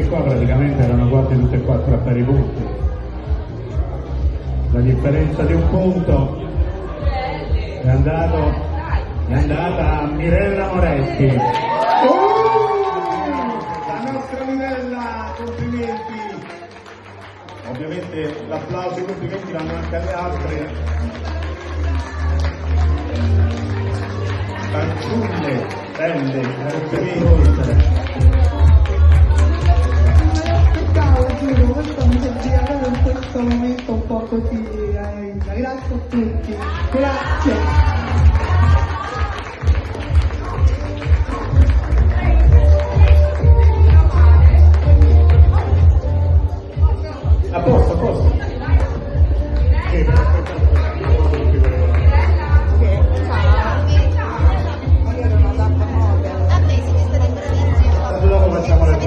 qua praticamente erano quasi tutte e quattro a pari punti. La differenza di un punto è andata a Mirella Moretti. La nostra Mirella, complimenti. Ovviamente l'applauso e i complimenti vanno anche alle altre. Fanciulle, belle, complimenti. Giuro, voi stiamo girando in questo momento un po' così, grazie a tutti, grazie. A posto, a posto. Dopo facciamo le